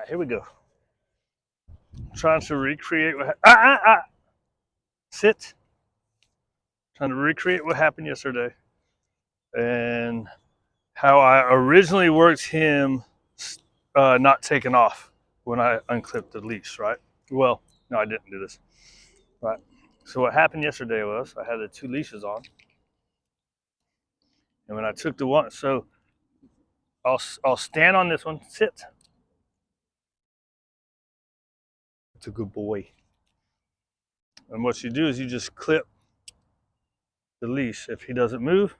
here we go. I'm trying to recreate what sit. Trying to recreate what happened yesterday and how I originally worked him not taking off when I unclipped the leash, right? Well, no, I didn't do this, right? So what happened yesterday was I had the 2 leashes on, and when I took the one, so I'll stand on this one, sit. It's a good boy. And what you do is you just clip the leash. If he doesn't move,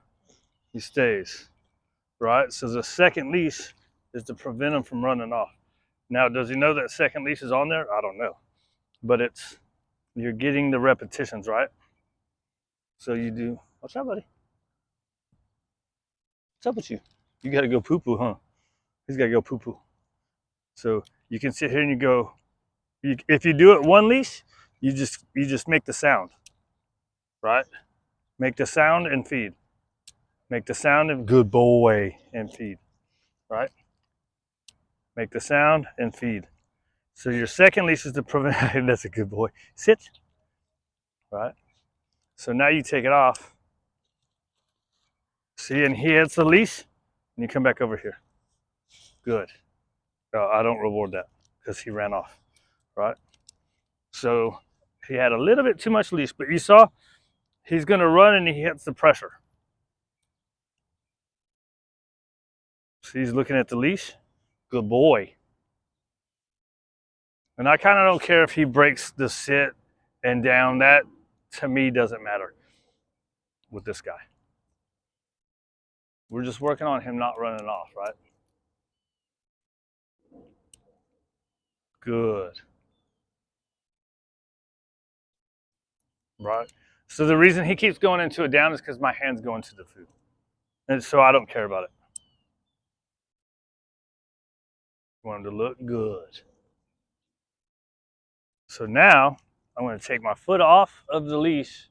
he stays, right? So the second leash is to prevent him from running off. Now, does he know that second leash is on there? I don't know, but you're getting the repetitions, right? So you do. What's up, buddy? What's up with you? You got to go poo poo, huh? He's got to go poo poo. So you can sit here and you go. If you do it one leash, you just make the sound, right? Make the sound and feed. Make the sound and good boy and feed, right? Make the sound and feed. So your second leash is to prevent. That's a good boy. Sit, right? So now you take it off. See, and he hits the leash, and you come back over here. Good. I don't reward that because he ran off, right? So he had a little bit too much leash, but you saw he's going to run and he hits the pressure. So he's looking at the leash. Good boy. And I kind of don't care if he breaks the sit and down. That, to me, doesn't matter with this guy. We're just working on him not running off, right? Good. Right? So the reason he keeps going into a down is because my hand's going to the food. And so I don't care about it. I want him to look good. So now I'm going to take my foot off of the leash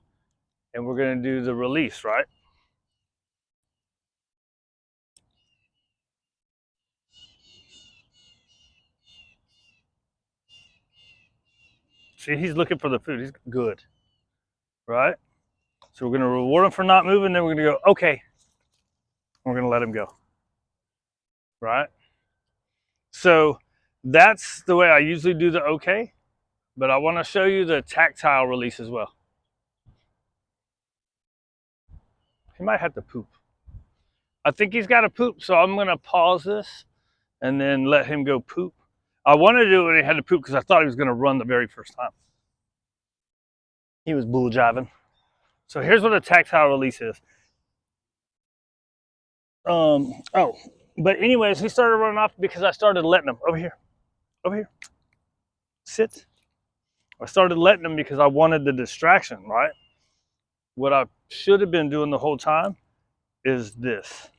and we're going to do the release, right? See, he's looking for the food. He's good, right? So we're going to reward him for not moving. Then we're going to go, okay. We're going to let him go, right? So that's the way I usually do the okay. But I want to show you the tactile release as well. He might have to poop. I think he's got to poop, so I'm going to pause this and then let him go poop. I wanted to do it when he had to poop because I thought he was going to run the very first time. He was bull jiving. So here's what a tactile release is. But anyways, he started running off because I started letting him. Over here, sit. I started letting him because I wanted the distraction, right? What I should have been doing the whole time is this.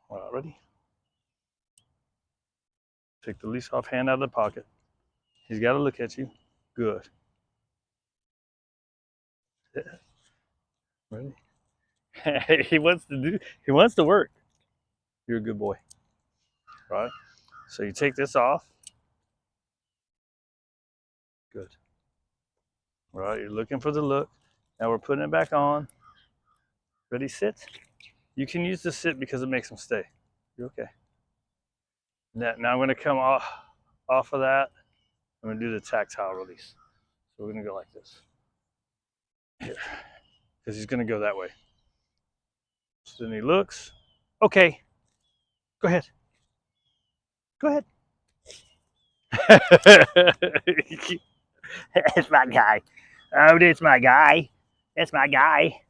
All right, ready? Take the leash off, hand out of the pocket. He's got to look at you. Good. Ready? He wants to work. You're a good boy. Right? So you take this off. Good. Right, you're looking for the look. Now we're putting it back on. Ready, sit. You can use the sit because it makes them stay. You're okay. Now I'm going to come off of that. I'm going to do the tactile release. So we're going to go like this. Here. Because he's going to go that way. So then he looks. Okay. Go ahead. Go ahead. It's my guy. Oh, it's my guy. That's my guy.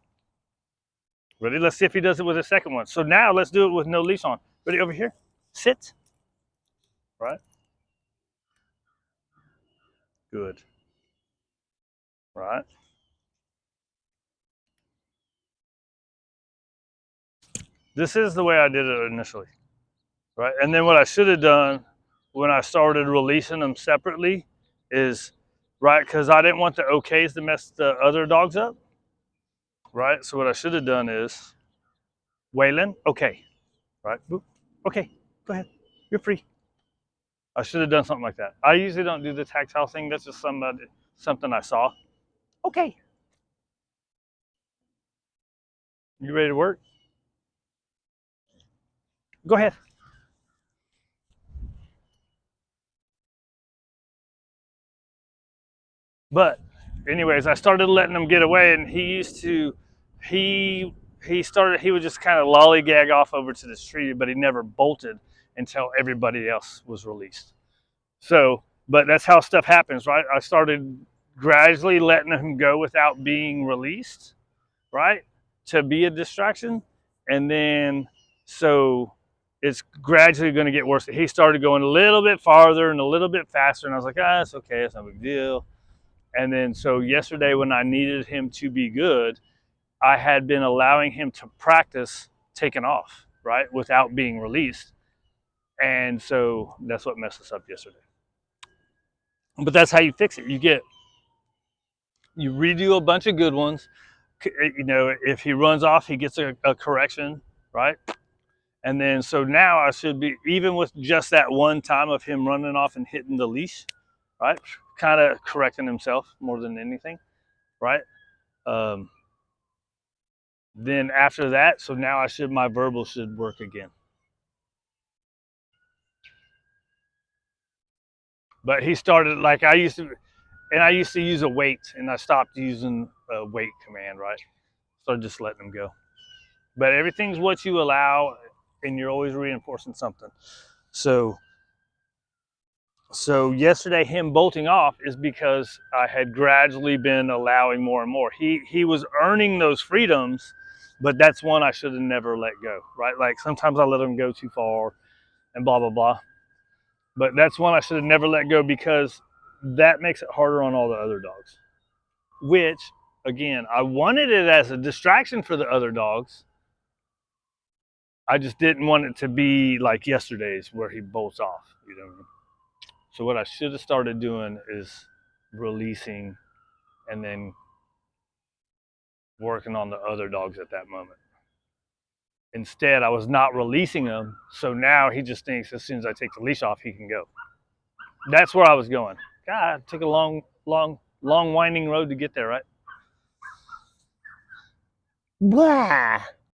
Ready? Let's see if he does it with the second one. So now let's do it with no leash on. Ready? Over here. Sit. Right? Good. Right? This is the way I did it initially. Right? And then what I should have done when I started releasing them separately is, right, because I didn't want the okays to mess the other dogs up. Right? So what I should have done is, Waylon, okay. Right? Boop. Okay. Go ahead. You're free. I should have done something like that. I usually don't do the tactile thing. That's just something I saw. Okay. You ready to work? Go ahead. But anyways, I started letting him get away, and he he would just kind of lollygag off over to this tree, but he never bolted until everybody else was released. So, but that's how stuff happens, right? I started gradually letting him go without being released, right? To be a distraction. And then, so it's gradually going to get worse. He started going a little bit farther and a little bit faster. And I was like, it's okay. It's no big deal. And then, so yesterday, when I needed him to be good, I had been allowing him to practice taking off, right? Without being released. And so that's what messed us up yesterday. But that's how you fix it. You redo a bunch of good ones. You know, if he runs off, he gets a correction, right? And then, so now I should be, even with just that one time of him running off and hitting the leash, right? Kind of correcting himself more than anything, right? Then after that, so now my verbal should work again. But he started like I used to, and I used to use a weight, and I stopped using a weight command, right? Started just letting him go. But everything's what you allow, and you're always reinforcing something. So yesterday, him bolting off is because I had gradually been allowing more and more. He was earning those freedoms, but that's one I should have never let go, right? Like sometimes I let him go too far and blah, blah, blah. But that's one I should have never let go because that makes it harder on all the other dogs. Which, again, I wanted it as a distraction for the other dogs. I just didn't want it to be like yesterday's where he bolts off, you know. So what I should have started doing is releasing and then working on the other dogs at that moment. Instead, I was not releasing him, so now he just thinks as soon as I take the leash off, he can go. That's where I was going. God, it took a long, winding road to get there, right? Blah.